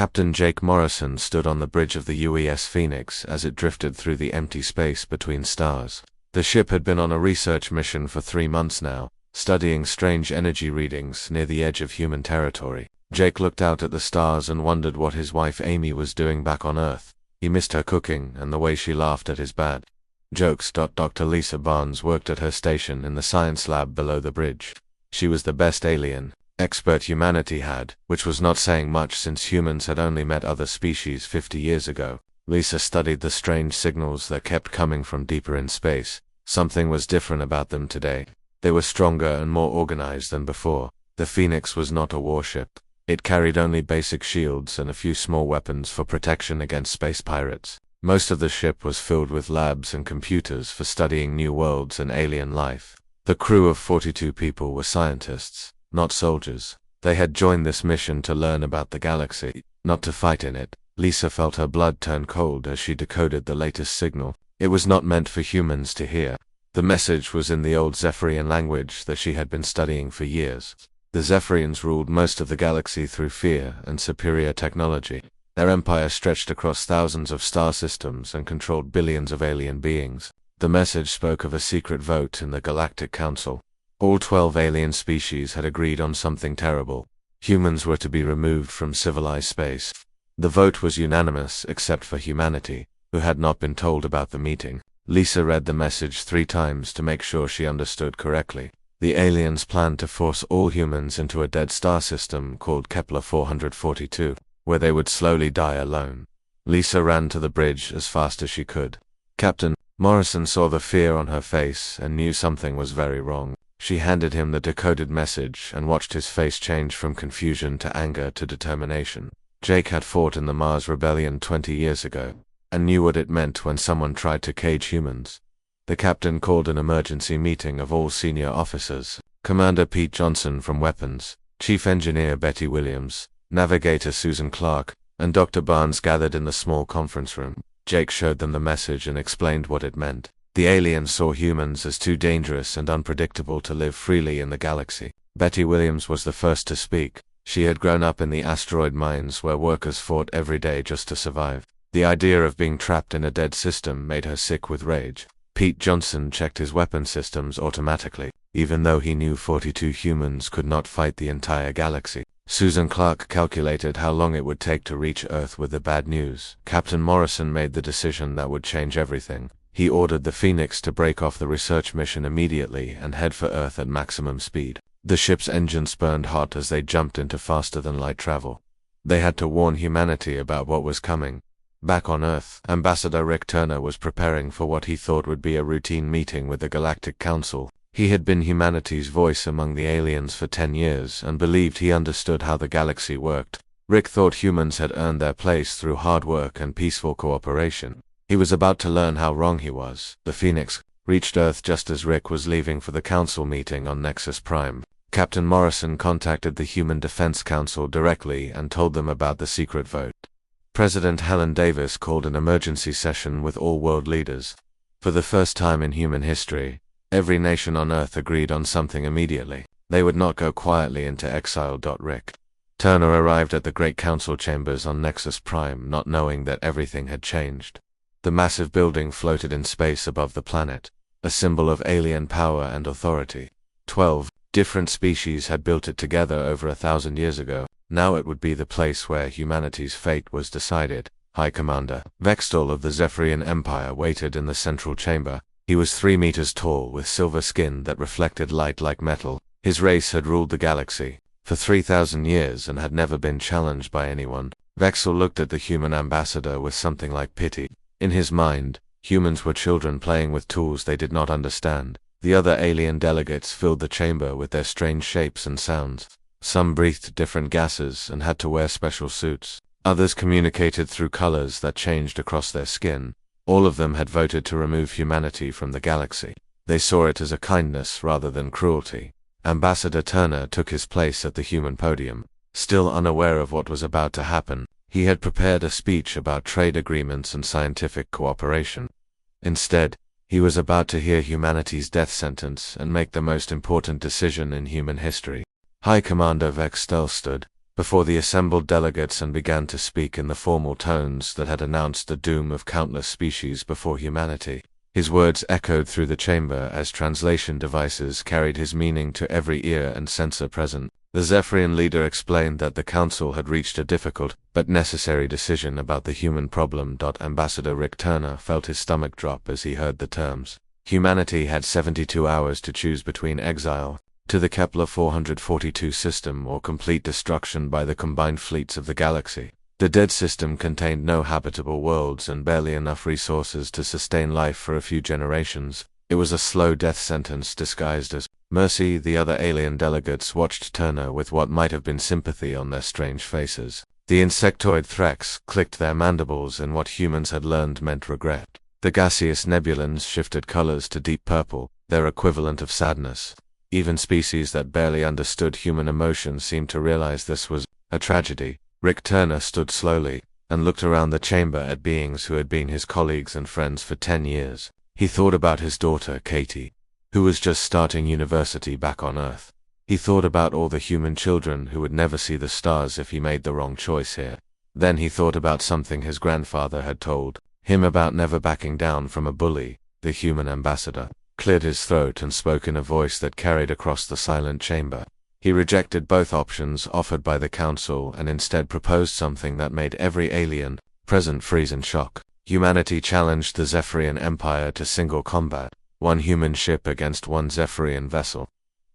Captain Jake Morrison stood on the bridge of the UES Phoenix as it drifted through the empty space between stars. The ship had been on a research mission for 3 months now, studying strange energy readings near the edge of human territory. Jake looked out at the stars and wondered what his wife Amy was doing back on Earth. He missed her cooking and the way she laughed at his bad jokes. Dr. Lisa Barnes worked at her station in the science lab below the bridge. She was the best alien expert humanity had, which was not saying much since humans had only met other species 50 years ago. Lisa studied the strange signals that kept coming from deeper in space. Something was different about them today. They were stronger and more organized than before. The Phoenix was not a warship. It carried only basic shields and a few small weapons for protection against space pirates. Most of the ship was filled with labs and computers for studying new worlds and alien life. The crew of 42 people were scientists, not soldiers. They had joined this mission to learn about the galaxy, not to fight in it. Lisa felt her blood turn cold as she decoded the latest signal. It was not meant for humans to hear. The message was in the old Zephyrian language that she had been studying for years. The Zephyrians ruled most of the galaxy through fear and superior technology. Their empire stretched across thousands of star systems and controlled billions of alien beings. The message spoke of a secret vote in the Galactic Council. All 12 alien species had agreed on something terrible. Humans were to be removed from civilized space. The vote was unanimous except for humanity, who had not been told about the meeting. Lisa read the message 3 times to make sure she understood correctly. The aliens planned to force all humans into a dead star system called Kepler 442, where they would slowly die alone. Lisa ran to the bridge as fast as she could. Captain Morrison saw the fear on her face and knew something was very wrong. She handed him the decoded message and watched his face change from confusion to anger to determination. Jake had fought in the Mars Rebellion 20 years ago, and knew what it meant when someone tried to cage humans. The captain called an emergency meeting of all senior officers. Commander Pete Johnson from Weapons, Chief Engineer Betty Williams, Navigator Susan Clark, and Dr. Barnes gathered in the small conference room. Jake showed them the message and explained what it meant. The aliens saw humans as too dangerous and unpredictable to live freely in the galaxy. Betty Williams was the first to speak. She had grown up in the asteroid mines where workers fought every day just to survive. The idea of being trapped in a dead system made her sick with rage. Pete Johnson checked his weapon systems automatically, even though he knew 42 humans could not fight the entire galaxy. Susan Clark calculated how long it would take to reach Earth with the bad news. Captain Morrison made the decision that would change everything. He ordered the Phoenix to break off the research mission immediately and head for Earth at maximum speed. The ship's engines burned hot as they jumped into faster-than-light travel. They had to warn humanity about what was coming. Back on Earth, Ambassador Rick Turner was preparing for what he thought would be a routine meeting with the Galactic Council. He had been humanity's voice among the aliens for 10 years and believed he understood how the galaxy worked. Rick thought humans had earned their place through hard work and peaceful cooperation. He was about to learn how wrong he was. The Phoenix reached Earth just as Rick was leaving for the council meeting on Nexus Prime. Captain Morrison contacted the Human Defense Council directly and told them about the secret vote. President Helen Davis called an emergency session with all world leaders. For the first time in human history, every nation on Earth agreed on something immediately. They would not go quietly into exile. Rick Turner arrived at the Great Council chambers on Nexus Prime not knowing that everything had changed. The massive building floated in space above the planet, a symbol of alien power and authority. 12 different species had built it together over 1,000 years ago. Now it would be the place where humanity's fate was decided. High Commander Vextol of the Zephyrian Empire waited in the central chamber. He was 3 meters tall with silver skin that reflected light like metal. His race had ruled the galaxy for 3,000 years and had never been challenged by anyone. Vextol looked at the human ambassador with something like pity. In his mind, humans were children playing with tools they did not understand. The other alien delegates filled the chamber with their strange shapes and sounds. Some breathed different gases and had to wear special suits. Others communicated through colors that changed across their skin. All of them had voted to remove humanity from the galaxy. They saw it as a kindness rather than cruelty. Ambassador Turner took his place at the human podium. Still unaware of what was about to happen, he had prepared a speech about trade agreements and scientific cooperation. Instead, he was about to hear humanity's death sentence and make the most important decision in human history. High Commander Vextel stood before the assembled delegates and began to speak in the formal tones that had announced the doom of countless species before humanity. His words echoed through the chamber as translation devices carried his meaning to every ear and sensor present. The Zephyrian leader explained that the council had reached a difficult but necessary decision about the human problem. Ambassador Rick Turner felt his stomach drop as he heard the terms. Humanity had 72 hours to choose between exile to the Kepler 442 system or complete destruction by the combined fleets of the galaxy. The dead system contained no habitable worlds and barely enough resources to sustain life for a few generations. It was a slow death sentence disguised as mercy. The other alien delegates watched Turner with what might have been sympathy on their strange faces. The insectoid Threx clicked their mandibles in what humans had learned meant regret. The gaseous nebulans shifted colors to deep purple, their equivalent of sadness. Even species that barely understood human emotions seemed to realize this was a tragedy. Rick Turner stood slowly and looked around the chamber at beings who had been his colleagues and friends for 10 years. He thought about his daughter, Katie, who was just starting university back on Earth. He thought about all the human children who would never see the stars if he made the wrong choice here. Then he thought about something his grandfather had told him about never backing down from a bully. The human ambassador cleared his throat and spoke in a voice that carried across the silent chamber. He rejected both options offered by the council and instead proposed something that made every alien present freeze in shock. Humanity challenged the Zephyrian Empire to single combat, one human ship against one Zephyrian vessel.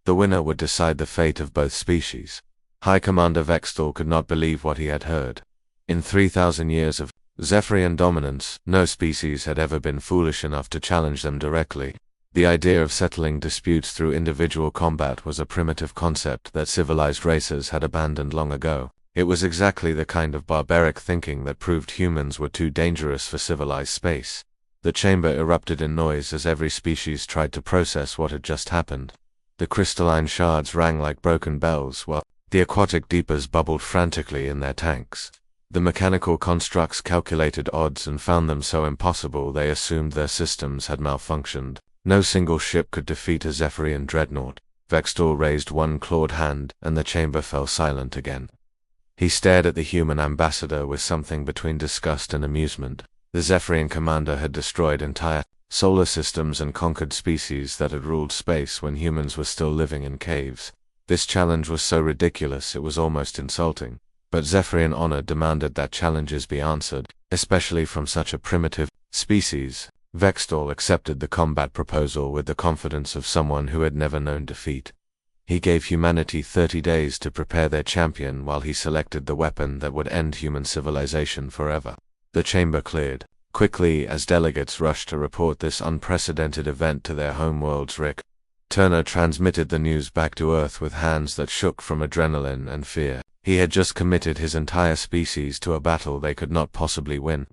The winner would decide the fate of both species. High Commander Vextal could not believe what he had heard. In 3,000 years of Zephyrian dominance, no species had ever been foolish enough to challenge them directly. The idea of settling disputes through individual combat was a primitive concept that civilized races had abandoned long ago. It was exactly the kind of barbaric thinking that proved humans were too dangerous for civilized space. The chamber erupted in noise as every species tried to process what had just happened. The crystalline shards rang like broken bells, while the aquatic deepers bubbled frantically in their tanks. The mechanical constructs calculated odds and found them so impossible they assumed their systems had malfunctioned. No single ship could defeat a Zephyrian dreadnought. Vextal raised one clawed hand, and the chamber fell silent again. He stared at the human ambassador with something between disgust and amusement. The Zephyrian commander had destroyed entire solar systems and conquered species that had ruled space when humans were still living in caves. This challenge was so ridiculous it was almost insulting. But Zephyrian honor demanded that challenges be answered, especially from such a primitive species. Vextal accepted the combat proposal with the confidence of someone who had never known defeat. He gave humanity 30 days to prepare their champion while he selected the weapon that would end human civilization forever. The chamber cleared quickly as delegates rushed to report this unprecedented event to their homeworlds. Rick Turner transmitted the news back to Earth with hands that shook from adrenaline and fear. He had just committed his entire species to a battle they could not possibly win.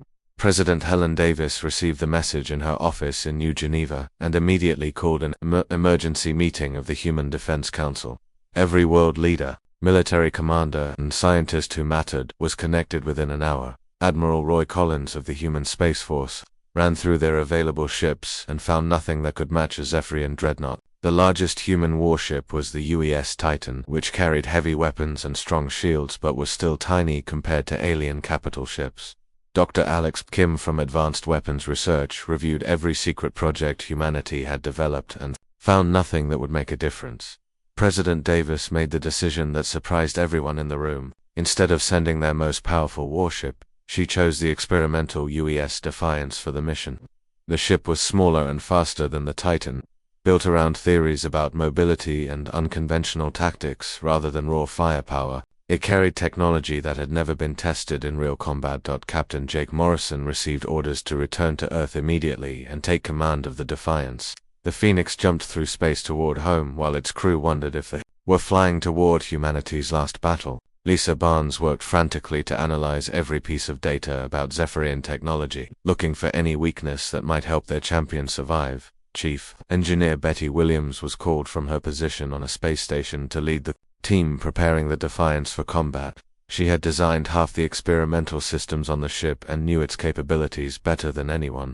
President Helen Davis received the message in her office in New Geneva and immediately called an emergency meeting of the Human Defense Council. Every world leader, military commander, and scientist who mattered was connected within an hour. Admiral Roy Collins of the Human Space Force ran through their available ships and found nothing that could match a Zephyrian dreadnought. The largest human warship was the UES Titan, which carried heavy weapons and strong shields but was still tiny compared to alien capital ships. Dr. Alex Kim from Advanced Weapons Research reviewed every secret project humanity had developed and found nothing that would make a difference. President Davis made the decision that surprised everyone in the room. Instead of sending their most powerful warship, she chose the experimental UES Defiance for the mission. The ship was smaller and faster than the Titan, built around theories about mobility and unconventional tactics rather than raw firepower. It carried technology that had never been tested in real combat. Captain Jake Morrison received orders to return to Earth immediately and take command of the Defiance. The Phoenix jumped through space toward home while its crew wondered if they were flying toward humanity's last battle. Lisa Barnes worked frantically to analyze every piece of data about Zephyrian technology, looking for any weakness that might help their champion survive. Chief Engineer Betty Williams was called from her position on a space station to lead the team preparing the Defiance for combat. She had designed half the experimental systems on the ship and knew its capabilities better than anyone.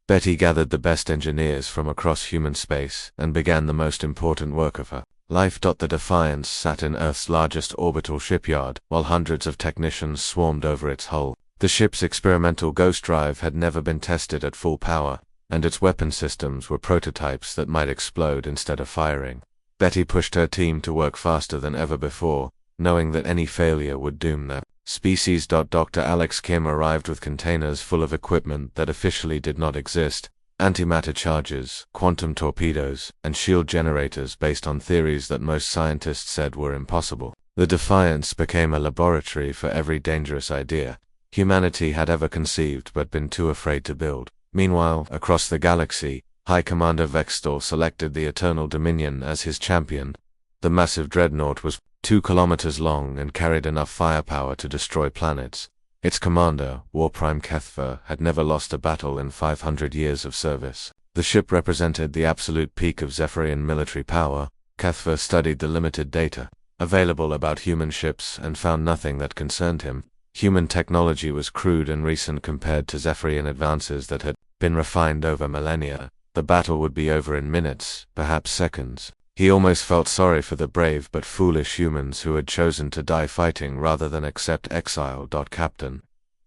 Betty gathered the best engineers from across human space and began the most important work of her Life. The Defiance sat in Earth's largest orbital shipyard, while hundreds of technicians swarmed over its hull. The ship's experimental ghost drive had never been tested at full power, and its weapon systems were prototypes that might explode instead of firing. Betty pushed her team to work faster than ever before, knowing that any failure would doom their species. Dr. Alex Kim arrived with containers full of equipment that officially did not exist: antimatter charges, quantum torpedoes, and shield generators based on theories that most scientists said were impossible. The Defiance became a laboratory for every dangerous idea humanity had ever conceived but been too afraid to build. Meanwhile, across the galaxy, High Commander Vextor selected the Eternal Dominion as his champion. The massive dreadnought was 2 kilometers long and carried enough firepower to destroy planets. Its commander, War Prime Kethfer, had never lost a battle in 500 years of service. The ship represented the absolute peak of Zephyrian military power. Kethfer studied the limited data available about human ships and found nothing that concerned him. Human technology was crude and recent compared to Zephyrian advances that had been refined over millennia. The battle would be over in minutes, perhaps seconds. He almost felt sorry for the brave but foolish humans who had chosen to die fighting rather than accept exile. Captain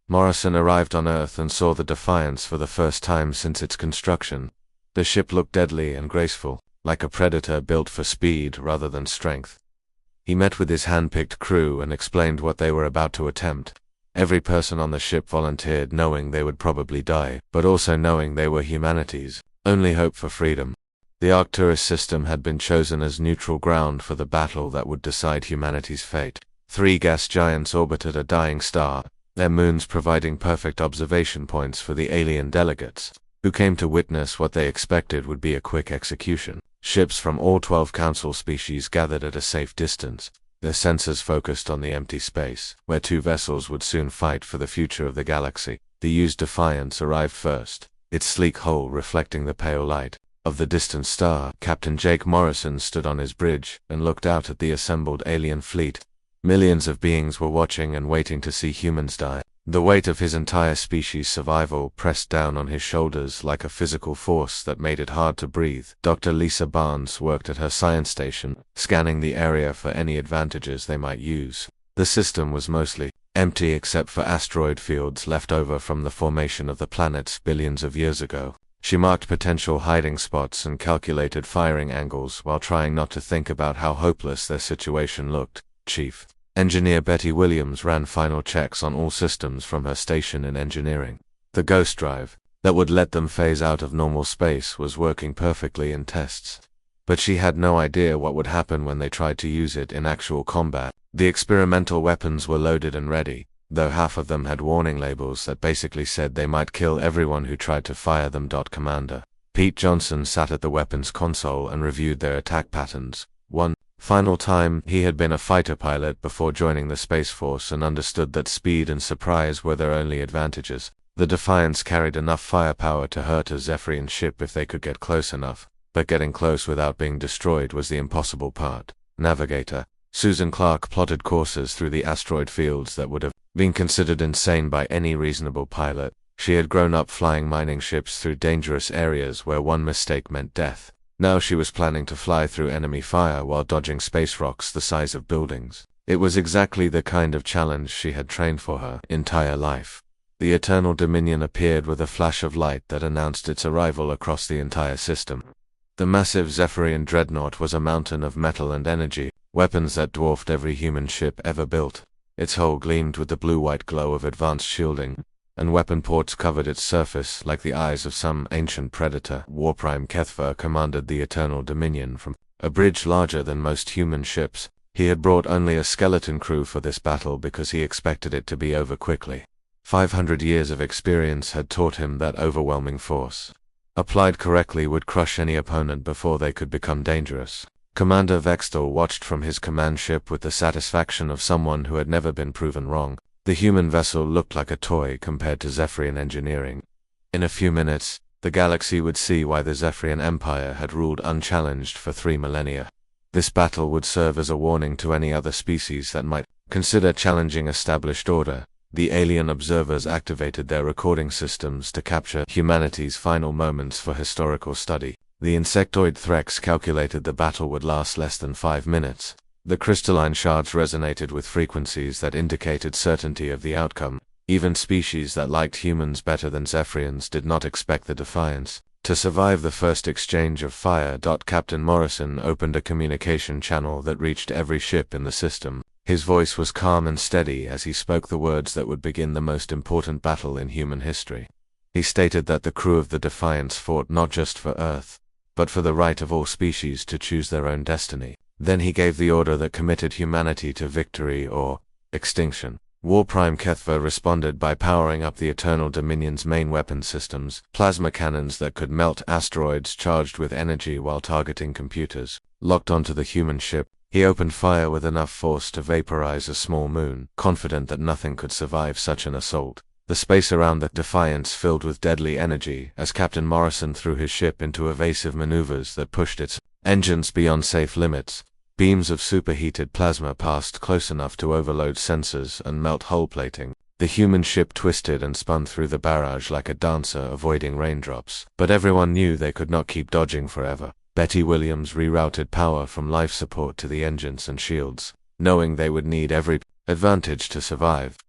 Morrison arrived on Earth and saw the Defiance for the first time since its construction. The ship looked deadly and graceful, like a predator built for speed rather than strength. He met with his hand-picked crew and explained what they were about to attempt. Every person on the ship volunteered, knowing they would probably die, but also knowing they were humanity's only hope for freedom. The Arcturus system had been chosen as neutral ground for the battle that would decide humanity's fate. 3 gas giants orbited a dying star, their moons providing perfect observation points for the alien delegates, who came to witness what they expected would be a quick execution. Ships from all 12 Council species gathered at a safe distance, their sensors focused on the empty space, where 2 vessels would soon fight for the future of the galaxy. The used Defiance arrived first, its sleek hull reflecting the pale light of the distant star. Captain Jake Morrison stood on his bridge and looked out at the assembled alien fleet. Millions of beings were watching and waiting to see humans die. The weight of his entire species' survival pressed down on his shoulders like a physical force that made it hard to breathe. Dr. Lisa Barnes worked at her science station, scanning the area for any advantages they might use. The system was mostly empty except for asteroid fields left over from the formation of the planets billions of years ago. She marked potential hiding spots and calculated firing angles while trying not to think about how hopeless their situation looked. Chief Engineer Betty Williams ran final checks on all systems from her station in engineering. The ghost drive that would let them phase out of normal space was working perfectly in tests. But she had no idea what would happen when they tried to use it in actual combat. The experimental weapons were loaded and ready, though half of them had warning labels that basically said they might kill everyone who tried to fire them. Commander Pete Johnson sat at the weapons console and reviewed their attack patterns. One final time, he had been a fighter pilot before joining the Space Force and understood that speed and surprise were their only advantages. The Defiance carried enough firepower to hurt a Zephyrian ship if they could get close enough, but getting close without being destroyed was the impossible part. Navigator Susan Clark plotted courses through the asteroid fields that would have been considered insane by any reasonable pilot. She had grown up flying mining ships through dangerous areas where one mistake meant death. Now she was planning to fly through enemy fire while dodging space rocks the size of buildings. It was exactly the kind of challenge she had trained for her entire life. The Eternal Dominion appeared with a flash of light that announced its arrival across the entire system. The massive Zephyrian dreadnought was a mountain of metal and energy, weapons that dwarfed every human ship ever built. Its hull gleamed with the blue-white glow of advanced shielding, and weapon ports covered its surface like the eyes of some ancient predator. War Prime Kethfer commanded the Eternal Dominion from a bridge larger than most human ships. He had brought only a skeleton crew for this battle because he expected it to be over quickly. 500 years of experience had taught him that overwhelming force, applied correctly, would crush any opponent before they could become dangerous. Commander Vextor watched from his command ship with the satisfaction of someone who had never been proven wrong. The human vessel looked like a toy compared to Zephyrian engineering. In a few minutes, the galaxy would see why the Zephyrian Empire had ruled unchallenged for 3 millennia. This battle would serve as a warning to any other species that might consider challenging established order. The alien observers activated their recording systems to capture humanity's final moments for historical study. The insectoid Threx calculated the battle would last less than 5 minutes. The crystalline shards resonated with frequencies that indicated certainty of the outcome. Even species that liked humans better than Zephyrians did not expect the defiance to survive the first exchange of fire. Captain Morrison opened a communication channel that reached every ship in the system. His voice was calm and steady as he spoke the words that would begin the most important battle in human history. He stated that the crew of the Defiance fought not just for Earth, but for the right of all species to choose their own destiny. Then he gave the order that committed humanity to victory or extinction. War Prime Kethva responded by powering up the Eternal Dominion's main weapon systems, plasma cannons that could melt asteroids charged with energy while targeting computers. Locked onto the human ship, he opened fire with enough force to vaporize a small moon, confident that nothing could survive such an assault. The space around the Defiance filled with deadly energy as Captain Morrison threw his ship into evasive maneuvers that pushed its engines beyond safe limits. Beams of superheated plasma passed close enough to overload sensors and melt hull plating. The human ship twisted and spun through the barrage like a dancer avoiding raindrops. But everyone knew they could not keep dodging forever. Betty Williams rerouted power from life support to the engines and shields, knowing they would need every advantage to survive.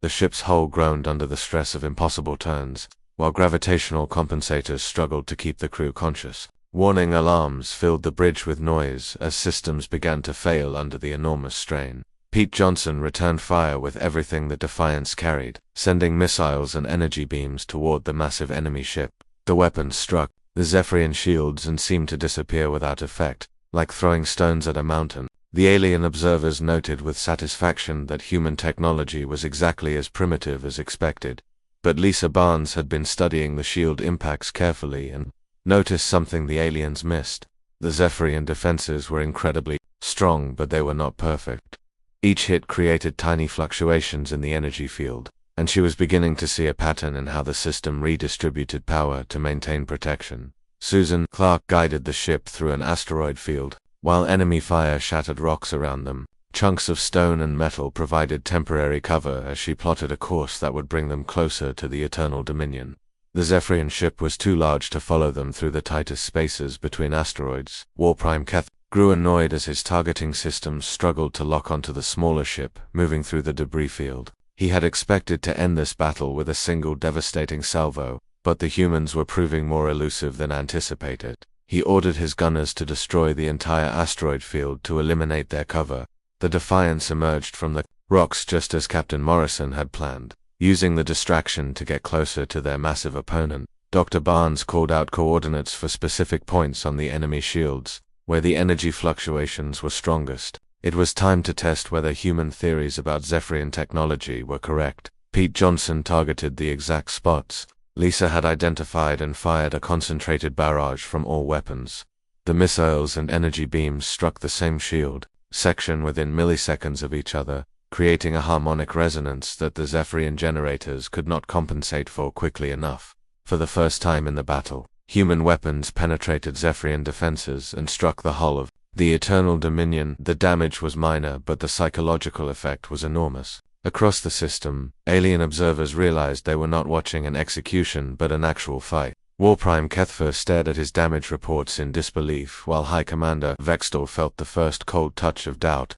The ship's hull groaned under the stress of impossible turns, while gravitational compensators struggled to keep the crew conscious. Warning alarms filled the bridge with noise as systems began to fail under the enormous strain. Pete Johnson returned fire with everything the Defiance carried, sending missiles and energy beams toward the massive enemy ship. The weapons struck the Zephyrian shields and seemed to disappear without effect, like throwing stones at a mountain. The alien observers noted with satisfaction that human technology was exactly as primitive as expected. But Lisa Barnes had been studying the shield impacts carefully and noticed something the aliens missed. The Zephyrian defenses were incredibly strong, but they were not perfect. Each hit created tiny fluctuations in the energy field, and she was beginning to see a pattern in how the system redistributed power to maintain protection. Susan Clark guided the ship through an asteroid field, while enemy fire shattered rocks around them. Chunks of stone and metal provided temporary cover as she plotted a course that would bring them closer to the Eternal Dominion. The Zephyrian ship was too large to follow them through the tightest spaces between asteroids. War Prime Keth grew annoyed as his targeting systems struggled to lock onto the smaller ship, moving through the debris field. He had expected to end this battle with a single devastating salvo, but the humans were proving more elusive than anticipated. He ordered his gunners to destroy the entire asteroid field to eliminate their cover. The Defiance emerged from the rocks just as Captain Morrison had planned. Using the distraction to get closer to their massive opponent, Dr. Barnes called out coordinates for specific points on the enemy shields, where the energy fluctuations were strongest. It was time to test whether human theories about Zephyrian technology were correct. Pete Johnson targeted the exact spots Lisa had identified and fired a concentrated barrage from all weapons. The missiles and energy beams struck the same shield section within milliseconds of each other, creating a harmonic resonance that the Zephyrian generators could not compensate for quickly enough. For the first time in the battle, human weapons penetrated Zephyrian defenses and struck the hull of the Eternal Dominion. The damage was minor, but the psychological effect was enormous. Across the system, alien observers realized they were not watching an execution but an actual fight. War Prime Kethfer stared at his damage reports in disbelief, while High Commander Vextor felt the first cold touch of doubt.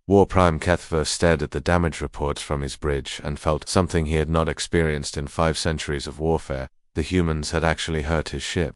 War Prime Kethver stared at the damage reports from his bridge and felt something he had not experienced in 5 centuries of warfare. The humans had actually hurt his ship.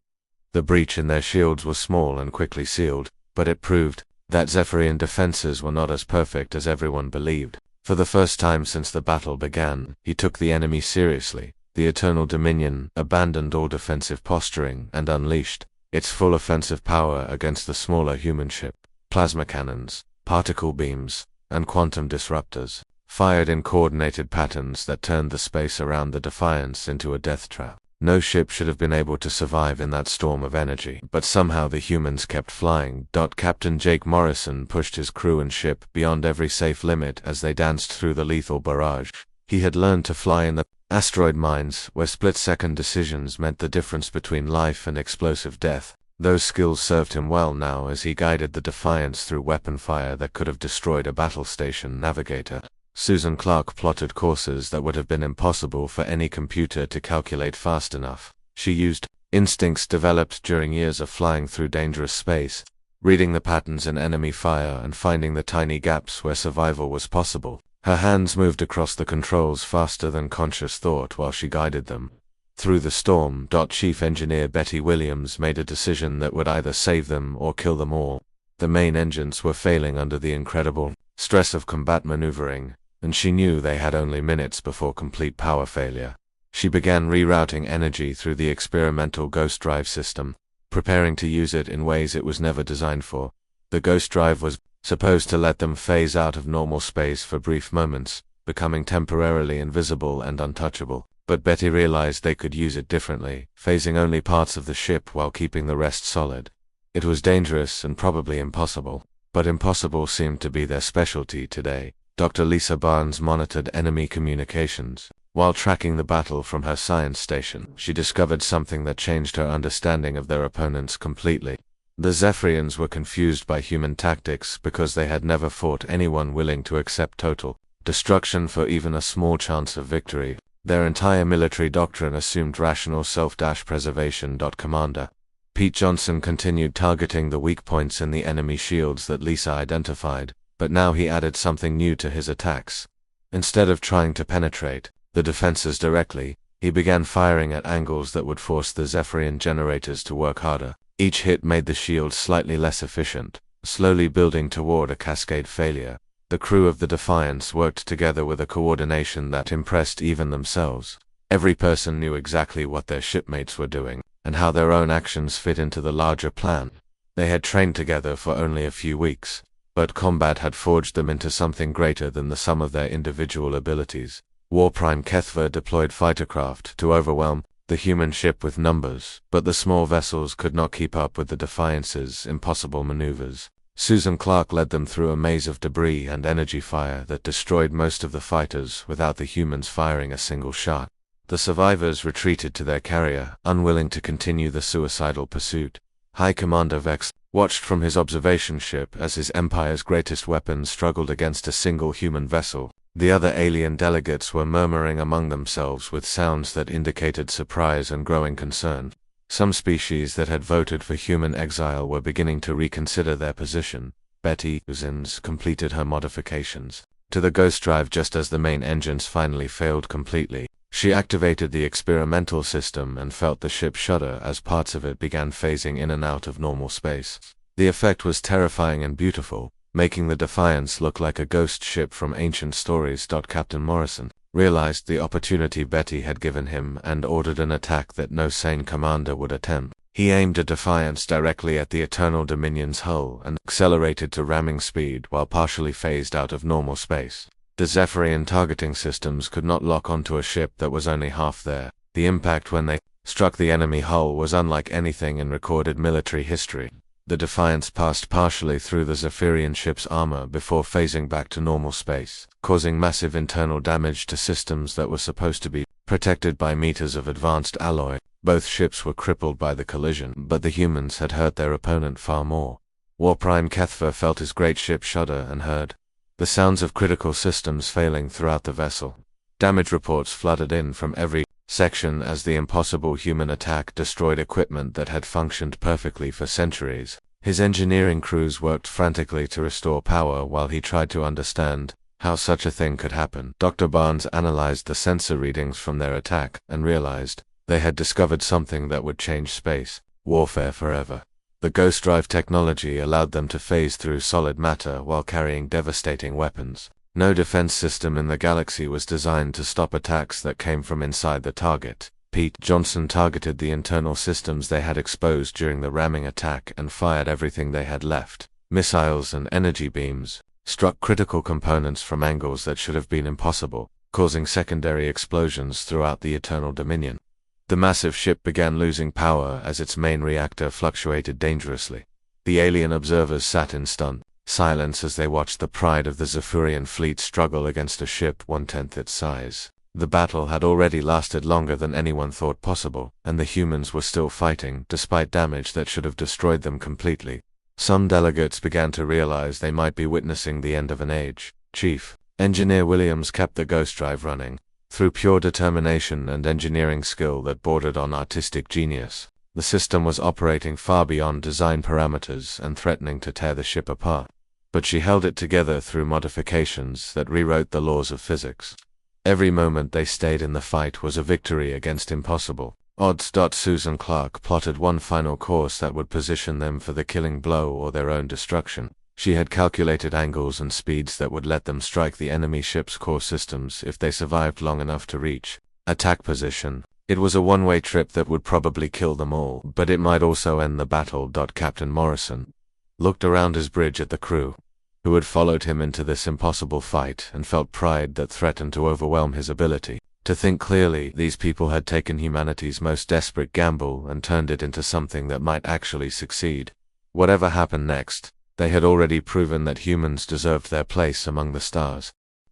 The breach in their shields was small and quickly sealed, but it proved that Zephyrian defenses were not as perfect as everyone believed. For the first time since the battle began, he took the enemy seriously. The Eternal Dominion abandoned all defensive posturing and unleashed its full offensive power against the smaller human ship. Plasma cannons, particle beams, and quantum disruptors fired in coordinated patterns that turned the space around the Defiance into a death trap. No ship should have been able to survive in that storm of energy, but somehow the humans kept flying. Captain Jake Morrison pushed his crew and ship beyond every safe limit as they danced through the lethal barrage. He had learned to fly in the asteroid mines, where split-second decisions meant the difference between life and explosive death. Those skills served him well now as he guided the Defiance through weapon fire that could have destroyed a battle station navigator. Susan Clark plotted courses that would have been impossible for any computer to calculate fast enough. She used Instincts developed during years of flying through dangerous space, reading the patterns in enemy fire and finding the tiny gaps where survival was possible. Her hands moved across the controls faster than conscious thought while she guided them. Through the storm, Chief Engineer Betty Williams made a decision that would either save them or kill them all. The main engines were failing under the incredible stress of combat maneuvering, and she knew they had only minutes before complete power failure. She began rerouting energy through the experimental ghost drive system, preparing to use it in ways it was never designed for. The ghost drive was supposed to let them phase out of normal space for brief moments, becoming temporarily invisible and untouchable. But Betty realized they could use it differently, phasing only parts of the ship while keeping the rest solid. It was dangerous and probably impossible, but impossible seemed to be their specialty today. Dr. Lisa Barnes monitored enemy communications. While tracking the battle from her science station, she discovered something that changed her understanding of their opponents completely. The Zephyrians were confused by human tactics because they had never fought anyone willing to accept total destruction for even a small chance of victory. Their entire military doctrine assumed rational self-preservation. Commander Pete Johnson continued targeting the weak points in the enemy shields that Lisa identified, but now he added something new to his attacks. Instead of trying to penetrate the defenses directly, he began firing at angles that would force the Zephyrian generators to work harder. Each hit made the shield slightly less efficient, slowly building toward a cascade failure. The crew of the Defiance worked together with a coordination that impressed even themselves. Every person knew exactly what their shipmates were doing, and how their own actions fit into the larger plan. They had trained together for only a few weeks, but combat had forged them into something greater than the sum of their individual abilities. War Prime Kethva deployed fightercraft to overwhelm the human ship with numbers, but the small vessels could not keep up with the Defiance's impossible maneuvers. Susan Clark led them through a maze of debris and energy fire that destroyed most of the fighters without the humans firing a single shot. The survivors retreated to their carrier, unwilling to continue the suicidal pursuit. High Commander Vex watched from his observation ship as his empire's greatest weapons struggled against a single human vessel. The other alien delegates were murmuring among themselves with sounds that indicated surprise and growing concern. Some species that had voted for human exile were beginning to reconsider their position. Betty Zins completed her modifications to the ghost drive just as the main engines finally failed completely. She activated the experimental system and felt the ship shudder as parts of it began phasing in and out of normal space. The effect was terrifying and beautiful, making the Defiance look like a ghost ship from ancient stories. Captain Morrison realized the opportunity Betty had given him and ordered an attack that no sane commander would attempt. He aimed a Defiance directly at the Eternal Dominion's hull and accelerated to ramming speed while partially phased out of normal space. The Zephyrian targeting systems could not lock onto a ship that was only half there. The impact when they struck the enemy hull was unlike anything in recorded military history. The Defiance passed partially through the Zephyrian ship's armor before phasing back to normal space, causing massive internal damage to systems that were supposed to be protected by meters of advanced alloy. Both ships were crippled by the collision, but the humans had hurt their opponent far more. War Prime Kethva felt his great ship shudder and heard the sounds of critical systems failing throughout the vessel. Damage reports flooded in from every section as the impossible human attack destroyed equipment that had functioned perfectly for centuries. His engineering crews worked frantically to restore power while he tried to understand how such a thing could happen. Dr. Barnes analyzed the sensor readings from their attack and realized they had discovered something that would change space warfare forever. The ghost drive technology allowed them to phase through solid matter while carrying devastating weapons. No defense system in the galaxy was designed to stop attacks that came from inside the target. Pete Johnson targeted the internal systems they had exposed during the ramming attack and fired everything they had left. Missiles and energy beams struck critical components from angles that should have been impossible, causing secondary explosions throughout the Eternal Dominion. The massive ship began losing power as its main reactor fluctuated dangerously. The alien observers sat in stunned silence as they watched the pride of the Zephyrian fleet struggle against a ship 1/10 its size. The battle had already lasted longer than anyone thought possible, and the humans were still fighting, despite damage that should have destroyed them completely. Some delegates began to realize they might be witnessing the end of an age. Chief Engineer Williams kept the ghost drive running, through pure determination and engineering skill that bordered on artistic genius. The system was operating far beyond design parameters and threatening to tear the ship apart. But she held it together through modifications that rewrote the laws of physics. Every moment they stayed in the fight was a victory against impossible odds. Susan Clark plotted one final course that would position them for the killing blow or their own destruction. She had calculated angles and speeds that would let them strike the enemy ship's core systems if they survived long enough to reach attack position. It was a one-way trip that would probably kill them all, but it might also end the battle. Captain Morrison looked around his bridge at the crew, who had followed him into this impossible fight, and felt pride that threatened to overwhelm his ability to think clearly. These people had taken humanity's most desperate gamble and turned it into something that might actually succeed. Whatever happened next, they had already proven that humans deserved their place among the stars.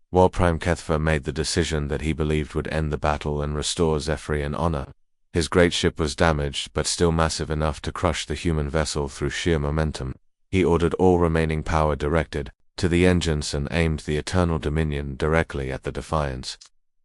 While Prime Kethfer made the decision that he believed would end the battle and restore Zephyrian honor. His great ship was damaged but still massive enough to crush the human vessel through sheer momentum. He ordered all remaining power directed to the engines and aimed the Eternal Dominion directly at the Defiance.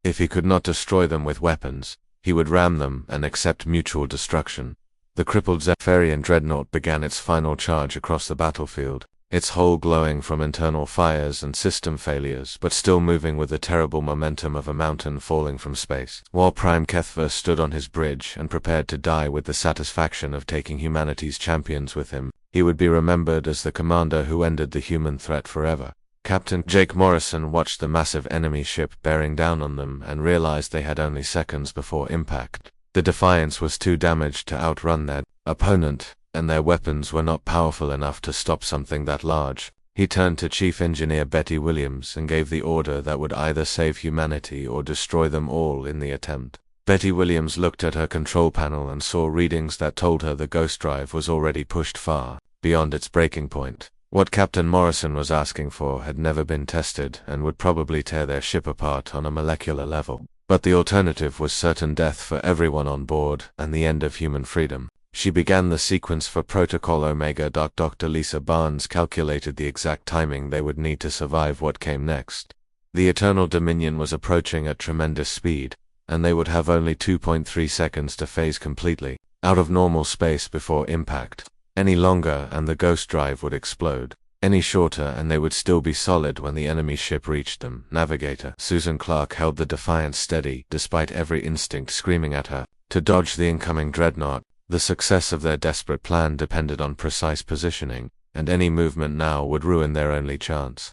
If he could not destroy them with weapons, he would ram them and accept mutual destruction. The crippled Zephyrian dreadnought began its final charge across the battlefield, its hull glowing from internal fires and system failures, but still moving with the terrible momentum of a mountain falling from space. While Prime Kethver stood on his bridge and prepared to die with the satisfaction of taking humanity's champions with him, he would be remembered as the commander who ended the human threat forever. Captain Jake Morrison watched the massive enemy ship bearing down on them and realized they had only seconds before impact. The Defiance was too damaged to outrun their opponent, and their weapons were not powerful enough to stop something that large. He turned to Chief Engineer Betty Williams and gave the order that would either save humanity or destroy them all in the attempt. Betty Williams looked at her control panel and saw readings that told her the ghost drive was already pushed far beyond its breaking point. What Captain Morrison was asking for had never been tested and would probably tear their ship apart on a molecular level. But the alternative was certain death for everyone on board and the end of human freedom. She began the sequence for Protocol Omega. Dr. Lisa Barnes calculated the exact timing they would need to survive what came next. The Eternal Dominion was approaching at tremendous speed, and they would have only 2.3 seconds to phase completely out of normal space before impact. Any longer and the ghost drive would explode. Any shorter and they would still be solid when the enemy ship reached them. Navigator Susan Clark held the Defiance steady, despite every instinct screaming at her to dodge the incoming dreadnought. The success of their desperate plan depended on precise positioning, and any movement now would ruin their only chance.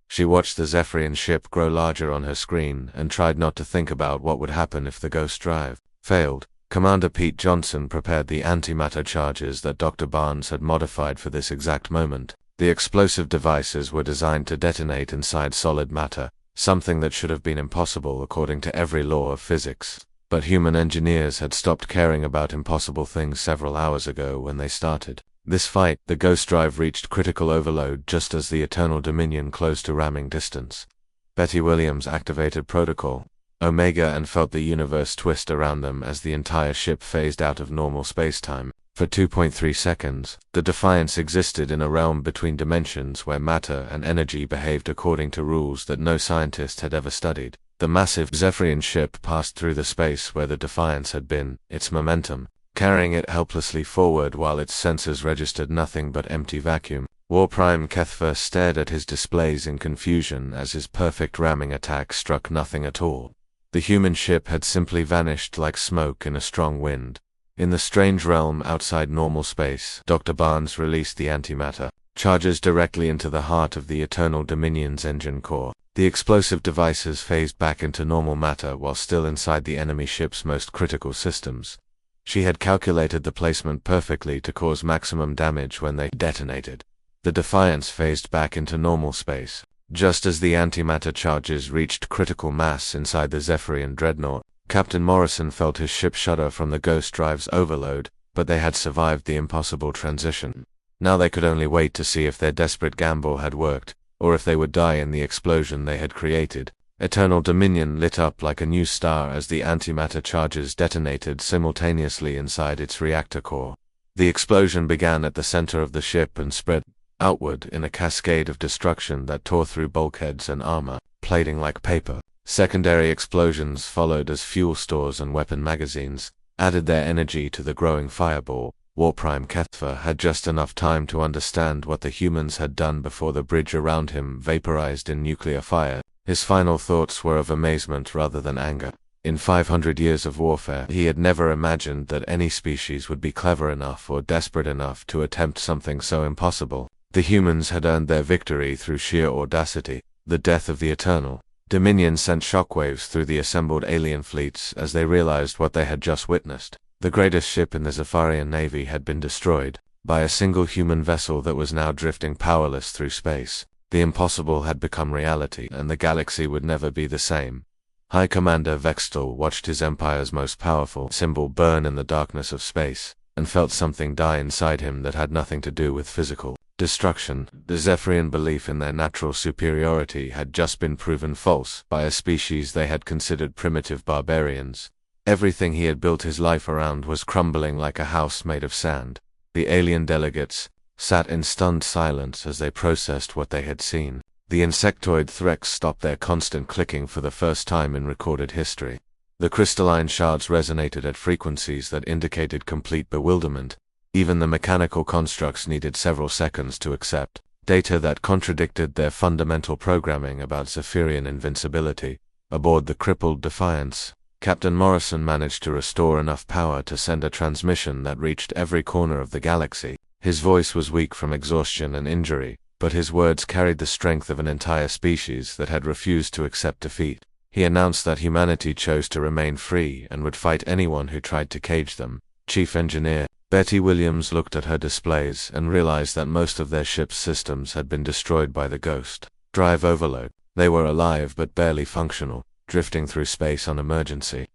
She watched the Zephyrian ship grow larger on her screen and tried not to think about what would happen if the ghost drive failed. Commander Pete Johnson prepared the antimatter charges that Dr. Barnes had modified for this exact moment. The explosive devices were designed to detonate inside solid matter, something that should have been impossible according to every law of physics. But human engineers had stopped caring about impossible things several hours ago when they started this fight. The ghost drive reached critical overload just as the Eternal Dominion closed to ramming distance. Betty Williams activated Protocol Omega and felt the universe twist around them as the entire ship phased out of normal spacetime. For 2.3 seconds, the Defiance existed in a realm between dimensions where matter and energy behaved according to rules that no scientist had ever studied. The massive Zephyrian ship passed through the space where the Defiance had been, its momentum carrying it helplessly forward while its sensors registered nothing but empty vacuum. War Prime Kethfer stared at his displays in confusion as his perfect ramming attack struck nothing at all. The human ship had simply vanished like smoke in a strong wind. In the strange realm outside normal space, Dr. Barnes released the antimatter charges directly into the heart of the Eternal Dominion's engine core. The explosive devices phased back into normal matter while still inside the enemy ship's most critical systems. She had calculated the placement perfectly to cause maximum damage when they detonated. The Defiance phased back into normal space. Just as the antimatter charges reached critical mass inside the Zephyrian dreadnought, Captain Morrison felt his ship shudder from the ghost drive's overload, but they had survived the impossible transition. Now they could only wait to see if their desperate gamble had worked, or if they would die in the explosion they had created. Eternal Dominion lit up like a new star as the antimatter charges detonated simultaneously inside its reactor core. The explosion began at the center of the ship and spread outward in a cascade of destruction that tore through bulkheads and armor, plating like paper. Secondary explosions followed as fuel stores and weapon magazines added their energy to the growing fireball. War Prime Kethva had just enough time to understand what the humans had done before the bridge around him vaporized in nuclear fire. His final thoughts were of amazement rather than anger. In 500 years of warfare, he had never imagined that any species would be clever enough or desperate enough to attempt something so impossible. The humans had earned their victory through sheer audacity. The death of the Eternal Dominion sent shockwaves through the assembled alien fleets as they realized what they had just witnessed. The greatest ship in the Zephyrian navy had been destroyed by a single human vessel that was now drifting powerless through space. The impossible had become reality, and the galaxy would never be the same. High Commander Vextal watched his empire's most powerful symbol burn in the darkness of space, and felt something die inside him that had nothing to do with physical destruction. The Zephyrian belief in their natural superiority had just been proven false by a species they had considered primitive barbarians. Everything he had built his life around was crumbling like a house made of sand. The alien delegates sat in stunned silence as they processed what they had seen. The insectoid threats stopped their constant clicking for the first time in recorded history. The crystalline shards resonated at frequencies that indicated complete bewilderment. Even the mechanical constructs needed several seconds to accept data that contradicted their fundamental programming about Zephyrian invincibility. Aboard the crippled Defiance, Captain Morrison managed to restore enough power to send a transmission that reached every corner of the galaxy. His voice was weak from exhaustion and injury, but his words carried the strength of an entire species that had refused to accept defeat. He announced that humanity chose to remain free and would fight anyone who tried to cage them. Chief Engineer Betty Williams looked at her displays and realized that most of their ship's systems had been destroyed by the Ghost Drive overload. They were alive but barely functional, drifting through space on emergency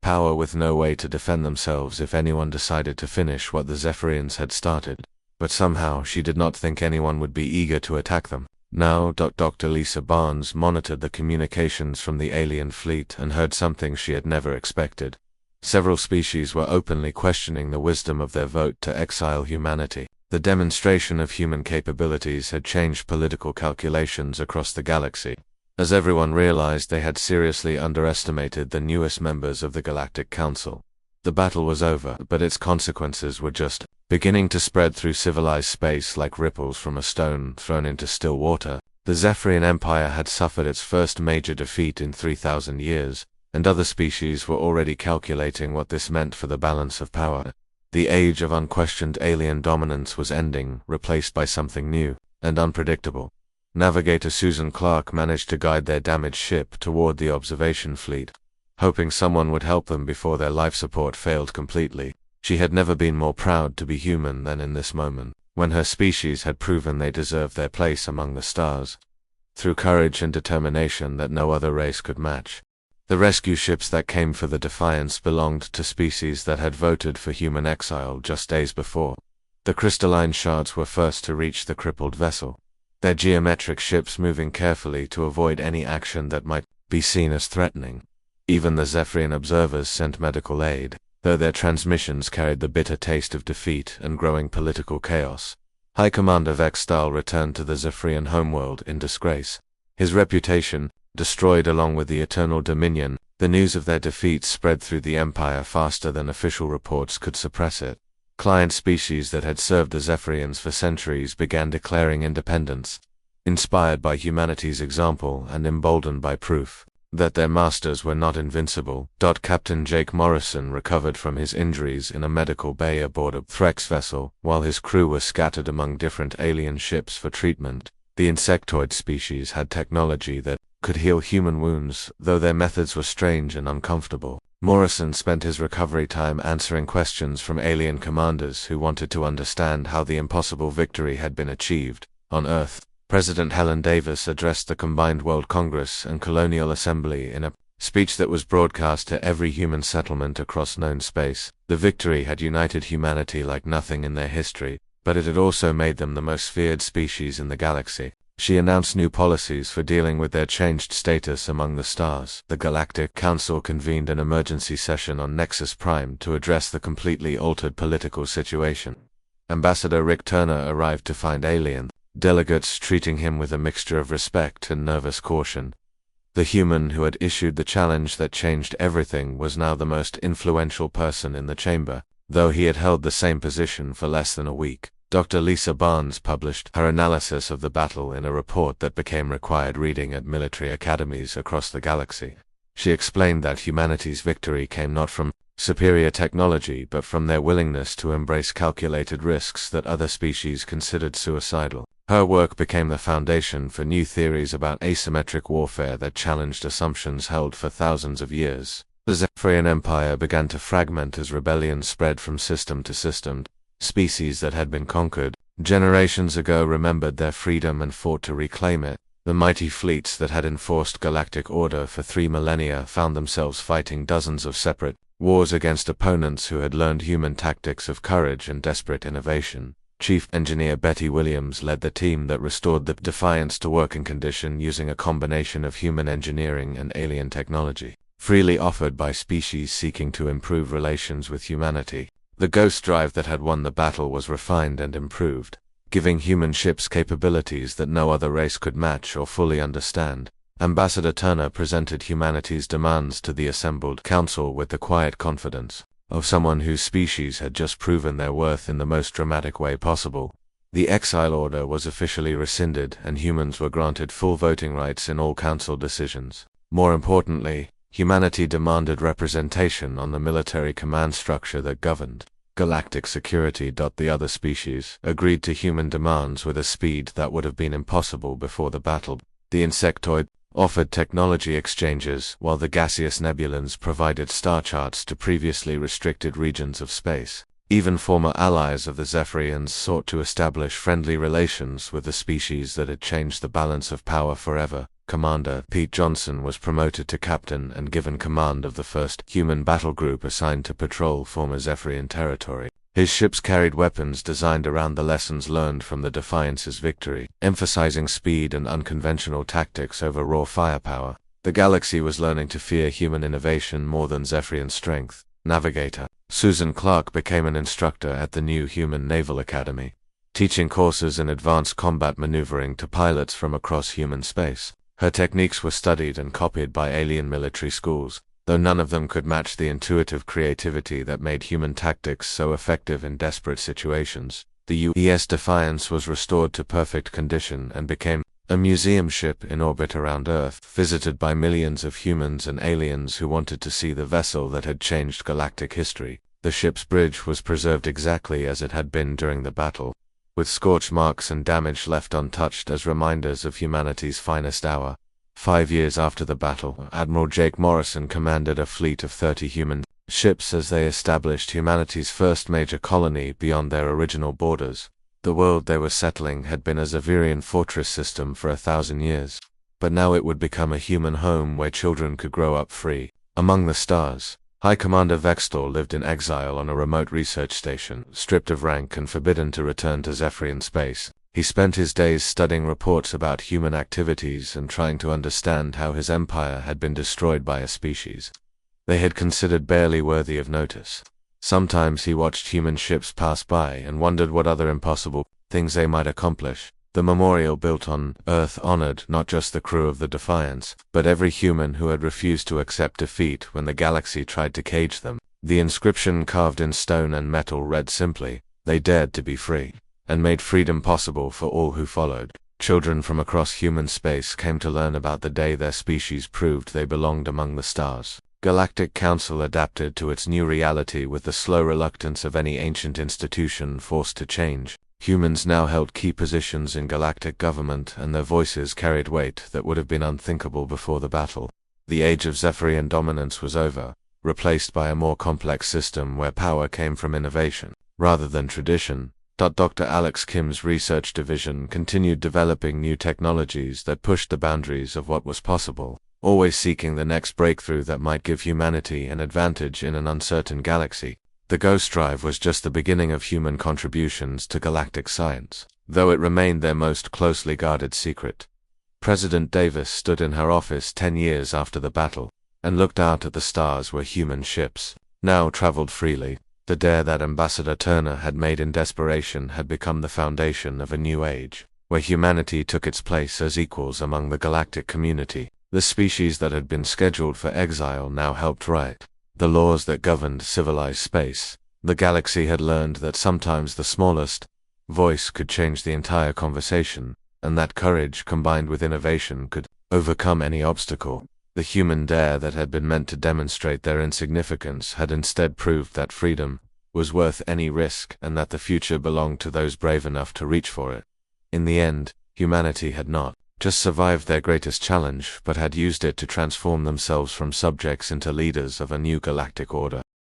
power with no way to defend themselves if anyone decided to finish what the Zephyrians had started. But somehow she did not think anyone would be eager to attack them. Now Dr. Lisa Barnes monitored the communications from the alien fleet and heard something she had never expected. Several species were openly questioning the wisdom of their vote to exile humanity. The demonstration of human capabilities had changed political calculations across the galaxy, as everyone realized they had seriously underestimated the newest members of the Galactic Council. The battle was over, but its consequences were just beginning to spread through civilized space like ripples from a stone thrown into still water. The Zephyrian Empire had suffered its first major defeat in 3,000 years, and other species were already calculating what this meant for the balance of power. The age of unquestioned alien dominance was ending, replaced by something new and unpredictable. Navigator Susan Clark managed to guide their damaged ship toward the observation fleet, hoping someone would help them before their life support failed completely. She had never been more proud to be human than in this moment, when her species had proven they deserved their place among the stars, through courage and determination that no other race could match. The rescue ships that came for the Defiance belonged to species that had voted for human exile just days before. The crystalline shards were first to reach the crippled vessel, their geometric ships moving carefully to avoid any action that might be seen as threatening. Even the Zephyrian observers sent medical aid, though their transmissions carried the bitter taste of defeat and growing political chaos. High Commander Vextal returned to the Zephyrian homeworld in disgrace. His reputation destroyed along with the Eternal Dominion. The news of their defeat spread through the Empire faster than official reports could suppress it. Client species that had served the Zephyrians for centuries began declaring independence, inspired by humanity's example and emboldened by proof that their masters were not invincible. Captain Jake Morrison recovered from his injuries in a medical bay aboard a Threx vessel, while his crew were scattered among different alien ships for treatment. The insectoid species had technology that could heal human wounds, though their methods were strange and uncomfortable. Morrison spent his recovery time answering questions from alien commanders who wanted to understand how the impossible victory had been achieved. On Earth, President Helen Davis addressed the Combined World Congress and Colonial Assembly in a speech that was broadcast to every human settlement across known space. The victory had united humanity like nothing in their history, but it had also made them the most feared species in the galaxy. She announced new policies for dealing with their changed status among the stars. The Galactic Council convened an emergency session on Nexus Prime to address the completely altered political situation. Ambassador Rick Turner arrived to find alien delegates treating him with a mixture of respect and nervous caution. The human who had issued the challenge that changed everything was now the most influential person in the chamber, though he had held the same position for less than a week. Dr. Lisa Barnes published her analysis of the battle in a report that became required reading at military academies across the galaxy. She explained that humanity's victory came not from superior technology but from their willingness to embrace calculated risks that other species considered suicidal. Her work became the foundation for new theories about asymmetric warfare that challenged assumptions held for thousands of years. The Zephyrian Empire began to fragment as rebellion spread from system to system. Species that had been conquered generations ago remembered their freedom and fought to reclaim it. The mighty fleets that had enforced galactic order for 3 millennia found themselves fighting dozens of separate wars against opponents who had learned human tactics of courage and desperate innovation. Chief Engineer Betty Williams led the team that restored the Defiance to working condition using a combination of human engineering and alien technology, freely offered by species seeking to improve relations with humanity. The ghost drive that had won the battle was refined and improved, giving human ships capabilities that no other race could match or fully understand. Ambassador Turner presented humanity's demands to the assembled council with the quiet confidence of someone whose species had just proven their worth in the most dramatic way possible. The exile order was officially rescinded and humans were granted full voting rights in all council decisions. More importantly, humanity demanded representation on the military command structure that governed galactic security. The other species agreed to human demands with a speed that would have been impossible before the battle. The insectoid offered technology exchanges, while the gaseous nebulans provided star charts to previously restricted regions of space. Even former allies of the Zephyrians sought to establish friendly relations with the species that had changed the balance of power forever. Commander Pete Johnson was promoted to captain and given command of the first human battle group assigned to patrol former Zephyrian territory. His ships carried weapons designed around the lessons learned from the Defiance's victory, emphasizing speed and unconventional tactics over raw firepower. The galaxy was learning to fear human innovation more than Zephyrian strength. Navigator Susan Clark became an instructor at the new Human Naval Academy, teaching courses in advanced combat maneuvering to pilots from across human space. Her techniques were studied and copied by alien military schools, though none of them could match the intuitive creativity that made human tactics so effective in desperate situations. The UES Defiance was restored to perfect condition and became a museum ship in orbit around Earth, visited by millions of humans and aliens who wanted to see the vessel that had changed galactic history. The ship's bridge was preserved exactly as it had been during the battle, with scorch marks and damage left untouched as reminders of humanity's finest hour. 5 years after the battle, Admiral Jake Morrison commanded a fleet of 30 human ships as they established humanity's first major colony beyond their original borders. The world they were settling had been a Zephyrian fortress system for 1,000 years, but now it would become a human home where children could grow up free. Among the stars, High Commander Vextor lived in exile on a remote research station, stripped of rank and forbidden to return to Zephyrian space. He spent his days studying reports about human activities and trying to understand how his empire had been destroyed by a species they had considered barely worthy of notice. Sometimes he watched human ships pass by and wondered what other impossible things they might accomplish. The memorial built on Earth honored not just the crew of the Defiance, but every human who had refused to accept defeat when the galaxy tried to cage them. The inscription carved in stone and metal read simply, "They dared to be free," and made freedom possible for all who followed. Children from across human space came to learn about the day their species proved they belonged among the stars. Galactic Council adapted to its new reality with the slow reluctance of any ancient institution forced to change. Humans now held key positions in galactic government, and their voices carried weight that would have been unthinkable before the battle. The age of Zephyrian dominance was over, replaced by a more complex system where power came from innovation, rather than tradition. Dr. Alex Kim's research division continued developing new technologies that pushed the boundaries of what was possible, always seeking the next breakthrough that might give humanity an advantage in an uncertain galaxy. The Ghost Drive was just the beginning of human contributions to galactic science, though it remained their most closely guarded secret. President Davis stood in her office 10 years after the battle, and looked out at the stars where human ships now traveled freely. The dare that Ambassador Turner had made in desperation had become the foundation of a new age, where humanity took its place as equals among the galactic community. The species that had been scheduled for exile now helped write the laws that governed civilized space. The galaxy had learned that sometimes the smallest voice could change the entire conversation, and that courage combined with innovation could overcome any obstacle. The human dare that had been meant to demonstrate their insignificance had instead proved that freedom was worth any risk and that the future belonged to those brave enough to reach for it. In the end, humanity had not just survived their greatest challenge, but had used it to transform themselves from subjects into leaders of a new galactic order.